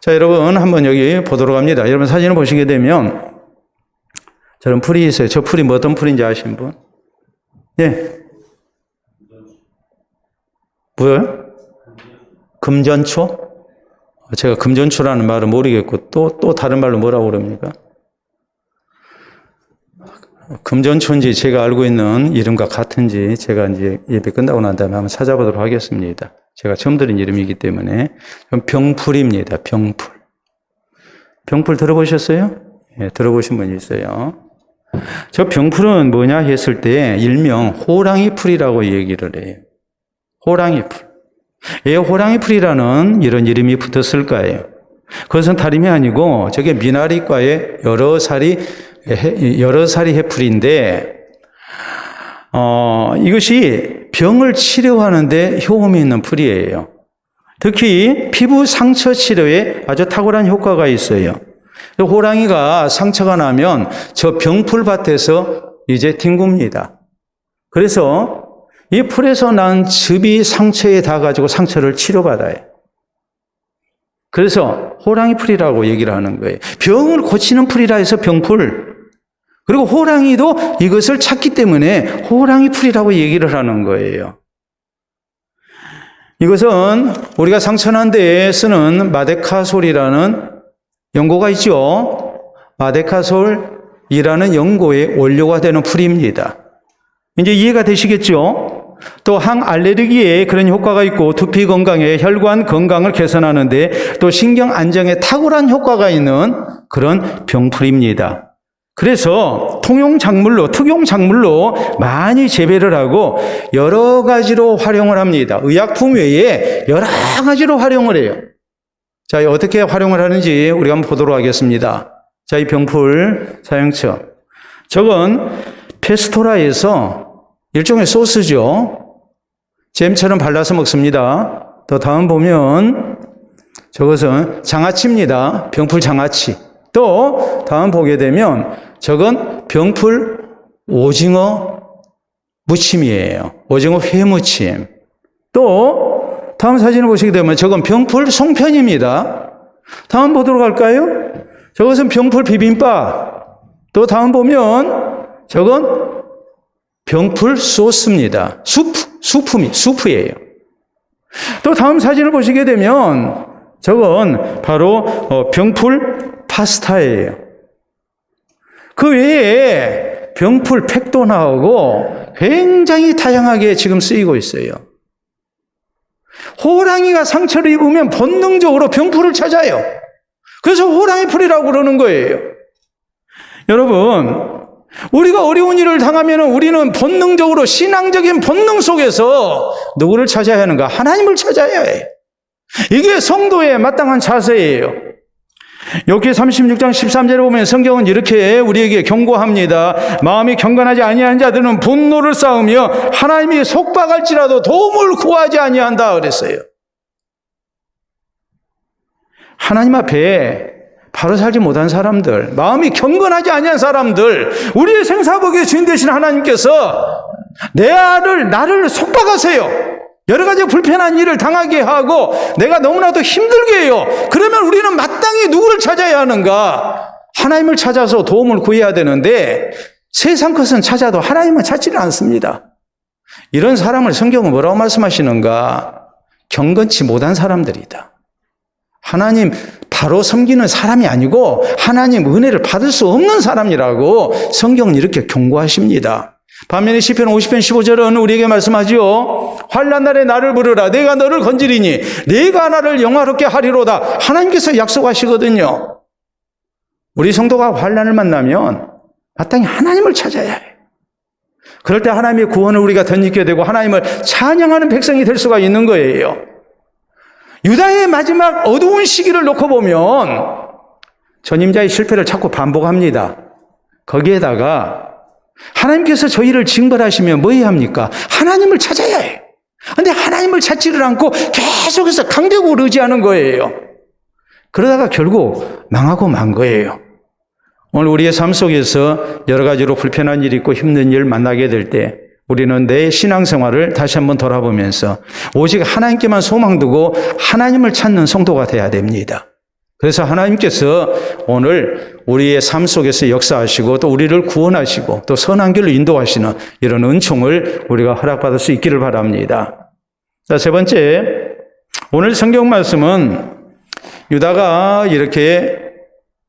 자, 여러분 한번 여기 보도록 합니다. 여러분 사진을 보시게 되면 저런 풀이 있어요. 저 풀이 뭐 어떤 풀인지 아시는 분? 예. 뭐요? 금전초? 제가 금전초라는 말은 모르겠고 또 다른 말로 뭐라고 그럽니까? 금전초인지 제가 알고 있는 이름과 같은지 제가 이제 예배 끝나고 난 다음에 한번 찾아보도록 하겠습니다. 제가 처음 들은 이름이기 때문에 병풀입니다. 병풀. 병풀 들어보셨어요? 예, 들어보신 분이 있어요. 저 병풀은 뭐냐 했을 때 일명 호랑이 풀이라고 얘기를 해요. 호랑이 풀. 왜 호랑이 풀이라는 이런 이름이 붙었을까요? 그것은 다름이 아니고 저게 미나리과의 여러 살이 해풀인데 이것이 병을 치료하는데 효험이 있는 풀이에요. 특히 피부 상처 치료에 아주 탁월한 효과가 있어요. 호랑이가 상처가 나면 저 병풀밭에서 이제 뒹굽니다. 그래서 이 풀에서 난 즙이 상처에 닿아가지고 상처를 치료받아요. 그래서 호랑이 풀이라고 얘기를 하는 거예요. 병을 고치는 풀이라 해서 병풀. 그리고 호랑이도 이것을 찾기 때문에 호랑이 풀이라고 얘기를 하는 거예요. 이것은 우리가 상처난 데에 쓰는 마데카솔이라는 연고가 있죠. 마데카솔이라는 연고의 원료가 되는 풀입니다. 이제 이해가 되시겠죠? 또 항알레르기에 그런 효과가 있고 두피 건강에 혈관 건강을 개선하는데 또 신경 안정에 탁월한 효과가 있는 그런 병풀입니다. 그래서 특용작물로 많이 재배를 하고 여러 가지로 활용을 합니다. 의약품 외에 여러 가지로 활용을 해요. 자, 어떻게 활용을 하는지 우리가 한번 보도록 하겠습니다. 자, 이 병풀 사용처. 저건 페스토라에서 일종의 소스죠. 잼처럼 발라서 먹습니다. 또 다음 보면 저것은 장아찌입니다. 병풀 장아찌. 또 다음 보게 되면 저건 병풀 오징어 무침이에요. 오징어 회무침. 또 다음 사진을 보시게 되면 저건 병풀 송편입니다. 다음 보도록 할까요? 저것은 병풀 비빔밥. 또 다음 보면 저건 병풀 소스입니다. 수프예요. 또 다음 사진을 보시게 되면 저건 바로 병풀 파스타예요. 그 외에 병풀 팩도 나오고 굉장히 다양하게 지금 쓰이고 있어요. 호랑이가 상처를 입으면 본능적으로 병풀을 찾아요. 그래서 호랑이 풀이라고 그러는 거예요. 여러분, 우리가 어려운 일을 당하면 우리는 본능적으로 신앙적인 본능 속에서 누구를 찾아야 하는가? 하나님을 찾아야 해요. 이게 성도의 마땅한 자세예요. 욥기 36장 13절에 보면 성경은 이렇게 우리에게 경고합니다. 마음이 경건하지 아니한 자들은 분노를 쌓으며 하나님이 속박할지라도 도움을 구하지 아니한다 그랬어요. 하나님 앞에 바로 살지 못한 사람들, 마음이 경건하지 아니한 사람들, 우리의 생사복의 주인 되신 하나님께서 나를 속박하세요. 여러 가지 불편한 일을 당하게 하고 내가 너무나도 힘들게 해요. 그러면 우리는 마땅히 누구를 찾아야 하는가? 하나님을 찾아서 도움을 구해야 되는데 세상 것은 찾아도 하나님은 찾지를 않습니다. 이런 사람을 성경은 뭐라고 말씀하시는가? 경건치 못한 사람들이다. 하나님 바로 섬기는 사람이 아니고 하나님 은혜를 받을 수 없는 사람이라고 성경은 이렇게 경고하십니다. 반면에 시편 50편 15절은 우리에게 말씀하지요. 환난 날에 나를 부르라. 내가 너를 건지리니 내가 나를 영화롭게 하리로다. 하나님께서 약속하시거든요. 우리 성도가 환난을 만나면 마땅히 하나님을 찾아야 해요. 그럴 때 하나님의 구원을 우리가 덧입게 되고 하나님을 찬양하는 백성이 될 수가 있는 거예요. 유다의 마지막 어두운 시기를 놓고 보면 전임자의 실패를 자꾸 반복합니다. 거기에다가 하나님께서 저희를 징벌하시면 뭐 해야 합니까? 하나님을 찾아야 해요. 그런데 하나님을 찾지를 않고 계속해서 강대국을 의지하는 거예요. 그러다가 결국 망하고 만 거예요. 오늘 우리의 삶 속에서 여러 가지로 불편한 일이 있고 힘든 일을 만나게 될 때 우리는 내 신앙생활을 다시 한번 돌아보면서 오직 하나님께만 소망 두고 하나님을 찾는 성도가 돼야 됩니다. 그래서 하나님께서 오늘 우리의 삶 속에서 역사하시고 또 우리를 구원하시고 또 선한 길로 인도하시는 이런 은총을 우리가 허락받을 수 있기를 바랍니다. 자, 세 번째, 오늘 성경 말씀은 유다가 이렇게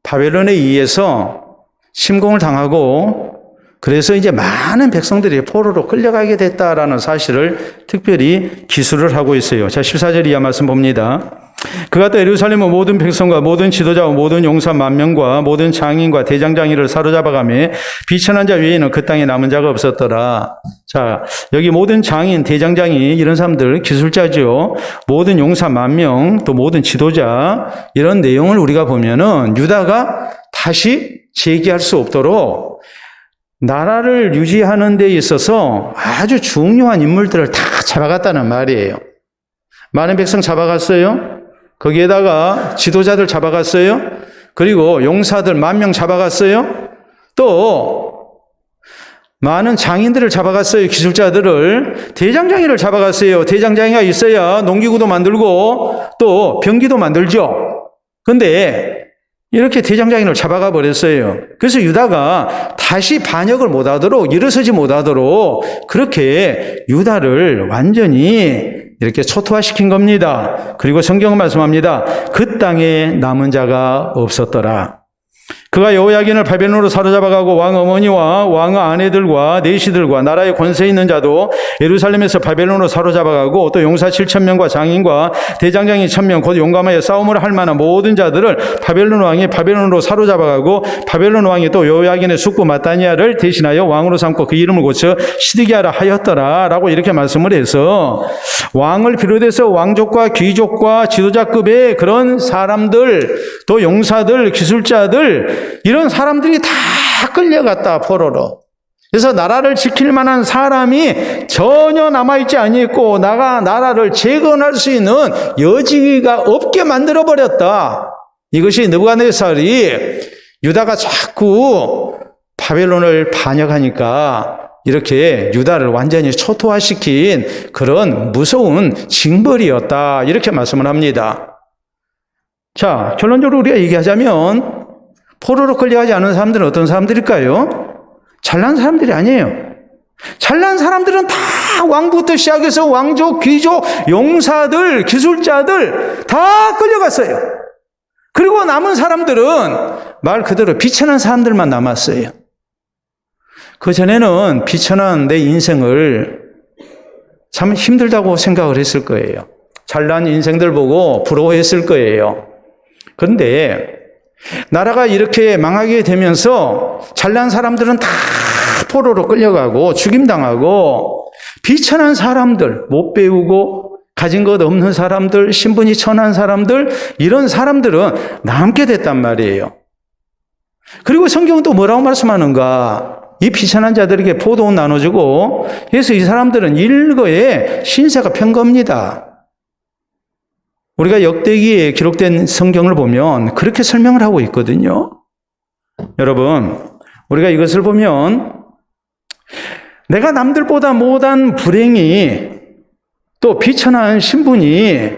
바벨론에 의해서 침공을 당하고 그래서 이제 많은 백성들이 포로로 끌려가게 됐다라는 사실을 특별히 기술을 하고 있어요. 자, 14절 이하 말씀 봅니다. 그가 또 예루살렘의 모든 백성과 모든 지도자와 모든 용사 10,000명과 모든 장인과 대장장이를 사로잡아가며 비천한 자 외에는 그 땅에 남은 자가 없었더라. 자, 여기 모든 장인, 대장장이 이런 사람들 기술자죠. 모든 용사 10,000명, 또 모든 지도자 이런 내용을 우리가 보면은 유다가 다시 재기할 수 없도록 나라를 유지하는 데 있어서 아주 중요한 인물들을 다 잡아갔다는 말이에요. 많은 백성 잡아갔어요. 거기에다가 지도자들 잡아갔어요. 그리고 용사들 10,000명 잡아갔어요. 또 많은 장인들을 잡아갔어요. 기술자들을. 대장장이를 잡아갔어요. 대장장이가 있어야 농기구도 만들고 또 병기도 만들죠. 근데 이렇게 대장장이를 잡아가 버렸어요. 그래서 유다가 다시 반역을 못하도록 일어서지 못하도록 그렇게 유다를 완전히 이렇게 초토화시킨 겁니다. 그리고 성경은 말씀합니다. 그 땅에 남은 자가 없었더라. 그가 여호야긴을 바벨론으로 사로잡아가고 왕 어머니와 왕의 아내들과 내시들과 나라의 권세 있는 자도 예루살렘에서 바벨론으로 사로잡아가고 또 용사 7,000명과 장인과 대장장이 1,000명 곧 용감하여 싸움을 할 만한 모든 자들을 바벨론 왕이 바벨론으로 사로잡아가고 바벨론 왕이 또 여호야긴의 숙부 마따니아를 대신하여 왕으로 삼고 그 이름을 고쳐 시드기야라 하였더라 라고 이렇게 말씀을 해서 왕을 비롯해서 왕족과 귀족과 지도자급의 그런 사람들 또 용사들 기술자들 이런 사람들이 다 끌려갔다 포로로. 그래서 나라를 지킬 만한 사람이 전혀 남아있지 아니했고 나라를 재건할 수 있는 여지가 없게 만들어버렸다. 이것이 느부갓네살이 유다가 자꾸 바벨론을 반역하니까 이렇게 유다를 완전히 초토화시킨 그런 무서운 징벌이었다. 이렇게 말씀을 합니다. 자, 결론적으로 우리가 얘기하자면 포로로 끌려가지 않은 사람들은 어떤 사람들일까요? 잘난 사람들이 아니에요. 잘난 사람들은 다 왕부터 시작해서 왕족, 귀족, 용사들, 기술자들 다 끌려갔어요. 그리고 남은 사람들은 말 그대로 비천한 사람들만 남았어요. 그전에는 비천한 내 인생을 참 힘들다고 생각을 했을 거예요. 잘난 인생들 보고 부러워했을 거예요. 그런데 나라가 이렇게 망하게 되면서 잘난 사람들은 다 포로로 끌려가고 죽임당하고 비천한 사람들, 못 배우고 가진 것 없는 사람들, 신분이 천한 사람들 이런 사람들은 남게 됐단 말이에요. 그리고 성경은 또 뭐라고 말씀하는가? 이 비천한 자들에게 포도원 나눠주고 그래서 이 사람들은 일거에 신세가 편 겁니다. 우리가 역대기에 기록된 성경을 보면 그렇게 설명을 하고 있거든요. 여러분, 우리가 이것을 보면 내가 남들보다 못한 불행이 또 비천한 신분이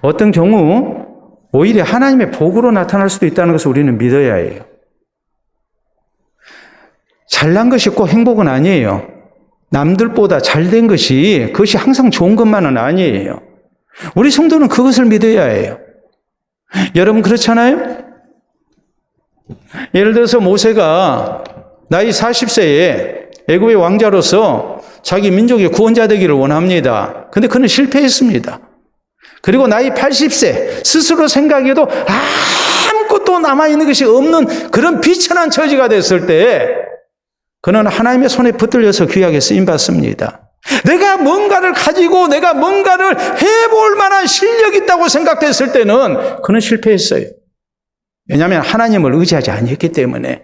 어떤 경우 오히려 하나님의 복으로 나타날 수도 있다는 것을 우리는 믿어야 해요. 잘난 것이 꼭 행복은 아니에요. 남들보다 잘된 것이 그것이 항상 좋은 것만은 아니에요. 우리 성도는 그것을 믿어야 해요. 여러분 그렇잖아요? 예를 들어서 모세가 나이 40세에 애굽의 왕자로서 자기 민족의 구원자 되기를 원합니다. 근데 그는 실패했습니다. 그리고 나이 80세 스스로 생각해도 아무것도 남아있는 것이 없는 그런 비천한 처지가 됐을 때 그는 하나님의 손에 붙들려서 귀하게 쓰임받습니다. 내가 뭔가를 가지고 내가 뭔가를 해볼 만한 실력이 있다고 생각됐을 때는 그는 실패했어요. 왜냐하면 하나님을 의지하지 아니했기 때문에.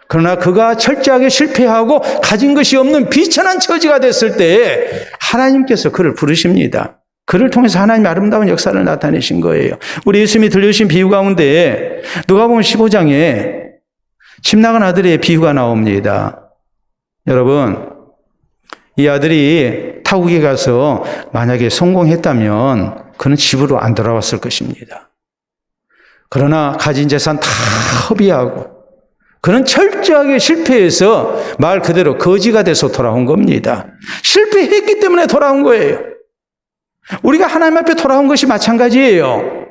그러나 그가 철저하게 실패하고 가진 것이 없는 비천한 처지가 됐을 때 하나님께서 그를 부르십니다. 그를 통해서 하나님의 아름다운 역사를 나타내신 거예요. 우리 예수님이 들려주신 비유 가운데 누가복음 15장에 집 나간 아들의 비유가 나옵니다. 여러분, 이 아들이 타국에 가서 만약에 성공했다면 그는 집으로 안 돌아왔을 것입니다. 그러나 가진 재산 다 허비하고 그는 철저하게 실패해서 말 그대로 거지가 돼서 돌아온 겁니다. 실패했기 때문에 돌아온 거예요. 우리가 하나님 앞에 돌아온 것이 마찬가지예요.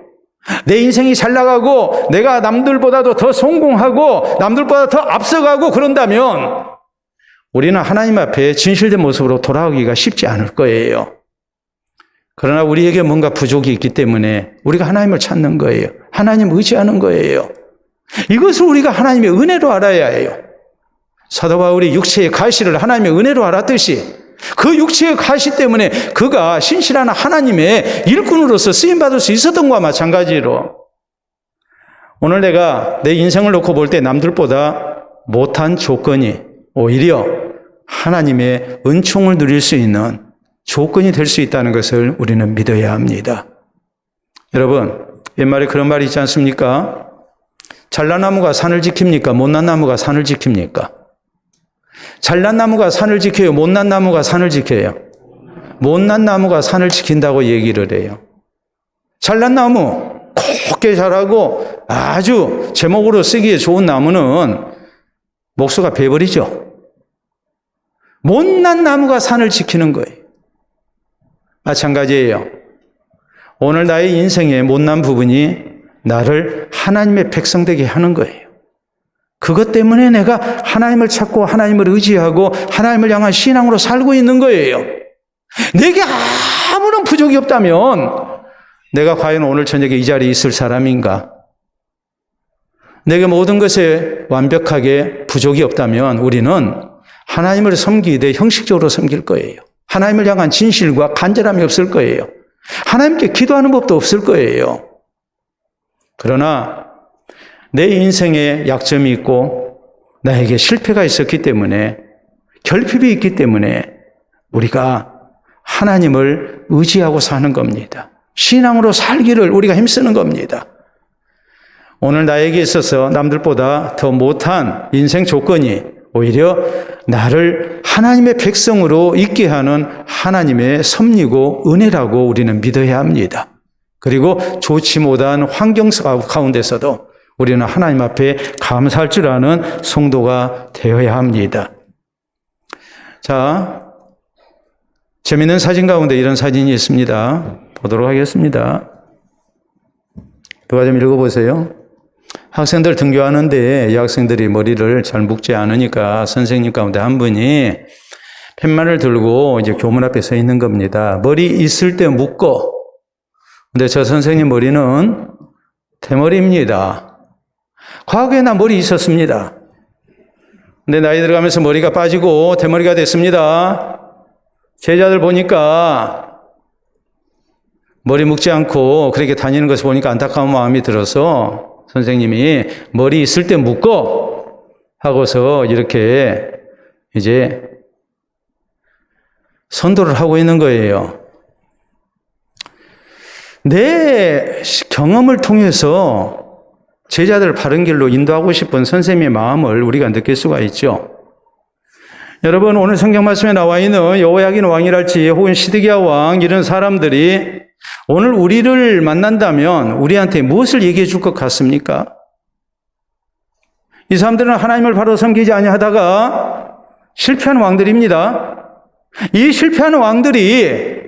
내 인생이 잘 나가고 내가 남들보다도 더 성공하고 남들보다 더 앞서가고 그런다면 우리는 하나님 앞에 진실된 모습으로 돌아오기가 쉽지 않을 거예요. 그러나 우리에게 뭔가 부족이 있기 때문에 우리가 하나님을 찾는 거예요. 하나님 의지하는 거예요. 이것을 우리가 하나님의 은혜로 알아야 해요. 사도 바울이 육체의 가시를 하나님의 은혜로 알았듯이 그 육체의 가시 때문에 그가 신실한 하나님의 일꾼으로서 쓰임받을 수 있었던 것과 마찬가지로 오늘 내가 내 인생을 놓고 볼 때 남들보다 못한 조건이 오히려 하나님의 은총을 누릴 수 있는 조건이 될 수 있다는 것을 우리는 믿어야 합니다. 여러분, 옛말에 그런 말이 있지 않습니까? 잘난 나무가 산을 지킵니까? 못난 나무가 산을 지킵니까? 잘난 나무가 산을 지켜요? 못난 나무가 산을 지켜요? 못난 나무가 산을 지킨다고 얘기를 해요. 잘난 나무, 곱게 자라고 아주 제목으로 쓰기에 좋은 나무는 목수가 베버리죠. 못난 나무가 산을 지키는 거예요. 마찬가지예요. 오늘 나의 인생의 못난 부분이 나를 하나님의 백성 되게 하는 거예요. 그것 때문에 내가 하나님을 찾고 하나님을 의지하고 하나님을 향한 신앙으로 살고 있는 거예요. 내게 아무런 부족이 없다면 내가 과연 오늘 저녁에 이 자리에 있을 사람인가? 내게 모든 것에 완벽하게 부족이 없다면 우리는 하나님을 섬기되 형식적으로 섬길 거예요. 하나님을 향한 진실과 간절함이 없을 거예요. 하나님께 기도하는 법도 없을 거예요. 그러나 내 인생에 약점이 있고 나에게 실패가 있었기 때문에 결핍이 있기 때문에 우리가 하나님을 의지하고 사는 겁니다. 신앙으로 살기를 우리가 힘쓰는 겁니다. 오늘 나에게 있어서 남들보다 더 못한 인생 조건이 오히려 나를 하나님의 백성으로 있게 하는 하나님의 섭리고 은혜라고 우리는 믿어야 합니다. 그리고 좋지 못한 환경 가운데서도 우리는 하나님 앞에 감사할 줄 아는 성도가 되어야 합니다. 자, 재미있는 사진 가운데 이런 사진이 있습니다. 보도록 하겠습니다. 누가 좀 읽어보세요. 학생들 등교하는데 이 학생들이 머리를 잘 묶지 않으니까 선생님 가운데 한 분이 팻말을 들고 이제 교문 앞에 서 있는 겁니다. 머리 있을 때 묶어. 근데 저 선생님 머리는 대머리입니다. 과거에 나 머리 있었습니다. 근데 나이 들어가면서 머리가 빠지고 대머리가 됐습니다. 제자들 보니까 머리 묶지 않고 그렇게 다니는 것을 보니까 안타까운 마음이 들어서 선생님이 머리 있을 때 묶어 하고서 이렇게 이제 선도를 하고 있는 거예요. 내 경험을 통해서 제자들을 바른 길로 인도하고 싶은 선생님의 마음을 우리가 느낄 수가 있죠. 여러분, 오늘 성경 말씀에 나와 있는 여호야긴 왕이랄지 혹은 시드기야 왕 이런 사람들이 오늘 우리를 만난다면 우리한테 무엇을 얘기해 줄 것 같습니까? 이 사람들은 하나님을 바로 섬기지 아니하다가 실패한 왕들입니다. 이 실패하는 왕들이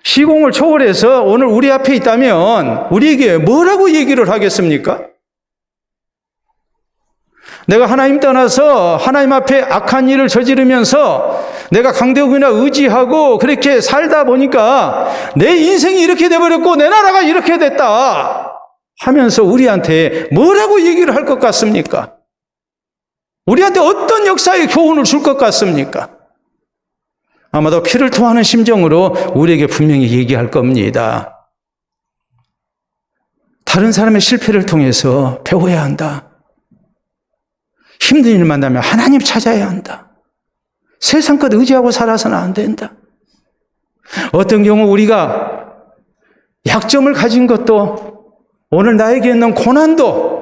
시공을 초월해서 오늘 우리 앞에 있다면 우리에게 뭐라고 얘기를 하겠습니까? 내가 하나님 떠나서 하나님 앞에 악한 일을 저지르면서 내가 강대국이나 의지하고 그렇게 살다 보니까 내 인생이 이렇게 돼버렸고 내 나라가 이렇게 됐다 하면서 우리한테 뭐라고 얘기를 할 것 같습니까? 우리한테 어떤 역사의 교훈을 줄 것 같습니까? 아마도 피를 토하는 심정으로 우리에게 분명히 얘기할 겁니다. 다른 사람의 실패를 통해서 배워야 한다. 힘든 일 만나면 하나님 찾아야 한다. 세상 것 의지하고 살아서는 안 된다. 어떤 경우 우리가 약점을 가진 것도 오늘 나에게 있는 고난도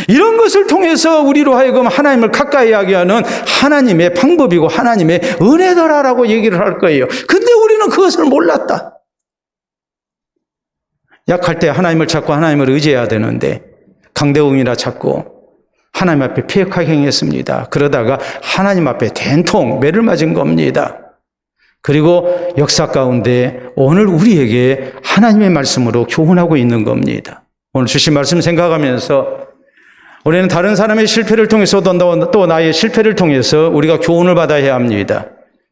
이런 것을 통해서 우리로 하여금 하나님을 가까이 하게 하는 하나님의 방법이고 하나님의 은혜더라라고 얘기를 할 거예요. 근데 우리는 그것을 몰랐다. 약할 때 하나님을 찾고 하나님을 의지해야 되는데 강대웅이라 찾고 하나님 앞에 패역하게 행했습니다. 그러다가 하나님 앞에 된통 매를 맞은 겁니다. 그리고 역사 가운데 오늘 우리에게 하나님의 말씀으로 교훈하고 있는 겁니다. 오늘 주신 말씀 생각하면서 우리는 다른 사람의 실패를 통해서 또 나의 실패를 통해서 우리가 교훈을 받아야 합니다.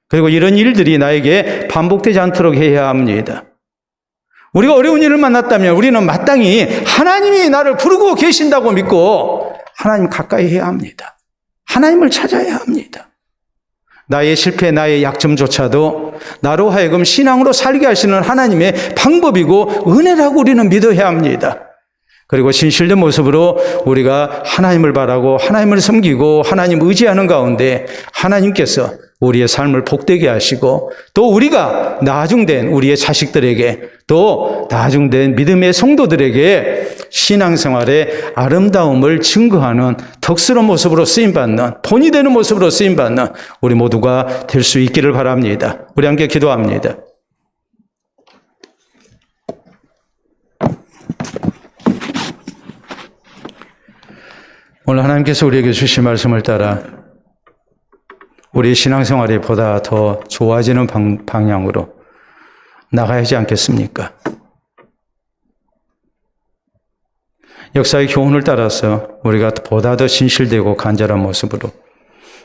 그리고 이런 일들이 나에게 반복되지 않도록 해야 합니다. 우리가 어려운 일을 만났다면 우리는 마땅히 하나님이 나를 부르고 계신다고 믿고 하나님 가까이 해야 합니다. 하나님을 찾아야 합니다. 나의 실패, 나의 약점조차도 나로 하여금 신앙으로 살게 하시는 하나님의 방법이고 은혜라고 우리는 믿어야 합니다. 그리고 진실된 모습으로 우리가 하나님을 바라고 하나님을 섬기고 하나님 의지하는 가운데 하나님께서 우리의 삶을 복되게 하시고 또 우리가 나중된 우리의 자식들에게 또 나중된 믿음의 성도들에게 신앙생활의 아름다움을 증거하는 덕스러운 모습으로 쓰임받는 본이 되는 모습으로 쓰임받는 우리 모두가 될 수 있기를 바랍니다. 우리 함께 기도합니다. 오늘 하나님께서 우리에게 주신 말씀을 따라 우리의 신앙생활이 보다 더 좋아지는 방향으로 나가야 하지 않겠습니까? 역사의 교훈을 따라서 우리가 보다 더 진실되고 간절한 모습으로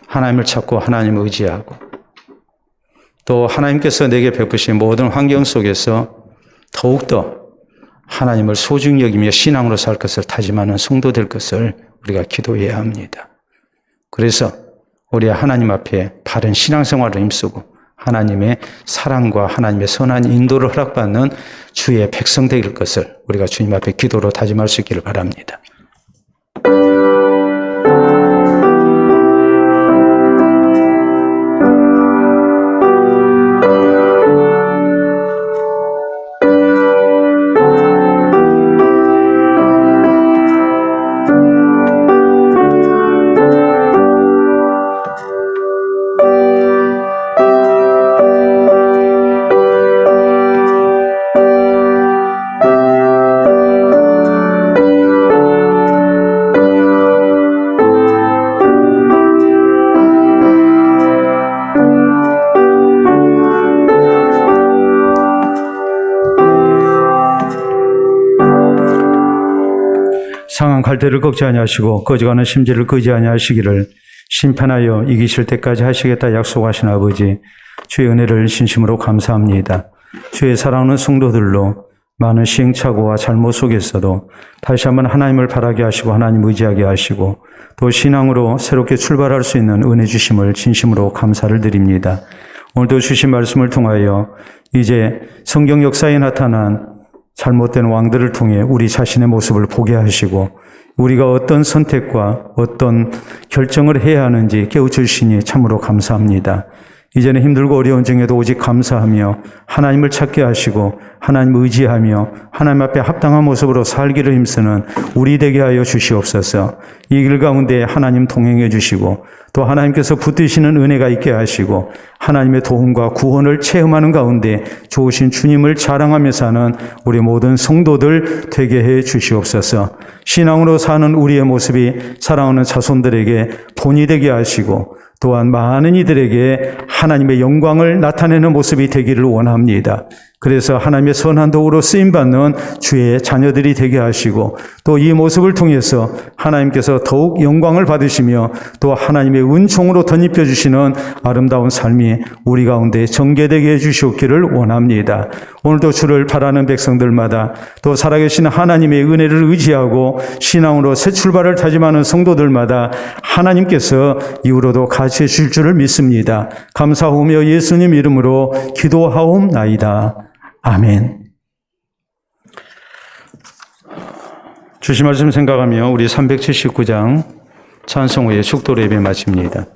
하나님을 찾고 하나님을 의지하고 또 하나님께서 내게 베푸신 모든 환경 속에서 더욱더 하나님을 소중히 여기며 신앙으로 살 것을 다짐하는 성도 될 것을 우리가 기도해야 합니다. 그래서 우리 하나님 앞에 바른 신앙생활을 힘쓰고 하나님의 사랑과 하나님의 선한 인도를 허락받는 주의 백성 될 것을 우리가 주님 앞에 기도로 다짐할 수 있기를 바랍니다. 상한 갈대를 꺾지 아니하시고 꺼져가는 심지를 끄지 아니하시기를 심판하여 이기실 때까지 하시겠다 약속하신 아버지, 주의 은혜를 진심으로 감사합니다. 주의 사랑하는 성도들로 많은 시행착오와 잘못 속에서도 다시 한번 하나님을 바라게 하시고 하나님 의지하게 하시고 또 신앙으로 새롭게 출발할 수 있는 은혜 주심을 진심으로 감사를 드립니다. 오늘도 주신 말씀을 통하여 이제 성경 역사에 나타난 잘못된 왕들을 통해 우리 자신의 모습을 보게 하시고 우리가 어떤 선택과 어떤 결정을 해야 하는지 깨우쳐주시니 참으로 감사합니다. 이제는 힘들고 어려운 중에도 오직 감사하며 하나님을 찾게 하시고 하나님을 의지하며 하나님 앞에 합당한 모습으로 살기를 힘쓰는 우리 되게 하여 주시옵소서. 이 길 가운데 하나님 동행해 주시고 또 하나님께서 붙드시는 은혜가 있게 하시고 하나님의 도움과 구원을 체험하는 가운데 좋으신 주님을 자랑하며 사는 우리 모든 성도들 되게 해 주시옵소서. 신앙으로 사는 우리의 모습이 사랑하는 자손들에게 본이 되게 하시고 또한 많은 이들에게 하나님의 영광을 나타내는 모습이 되기를 원합니다. 그래서 하나님의 선한 도구로 쓰임받는 주의 자녀들이 되게 하시고 또 이 모습을 통해서 하나님께서 더욱 영광을 받으시며 또 하나님의 은총으로 덧입혀 주시는 아름다운 삶이 우리 가운데 전개되게 해주시옵기를 원합니다. 오늘도 주를 바라는 백성들마다 또 살아계신 하나님의 은혜를 의지하고 신앙으로 새 출발을 다짐하는 성도들마다 하나님께서 이후로도 같이 해주실 줄을 믿습니다. 감사하며 예수님 이름으로 기도하옵나이다. 아멘. 주신 말씀 생각하며 우리 379장 찬송 후에 축도로 예배 마칩니다.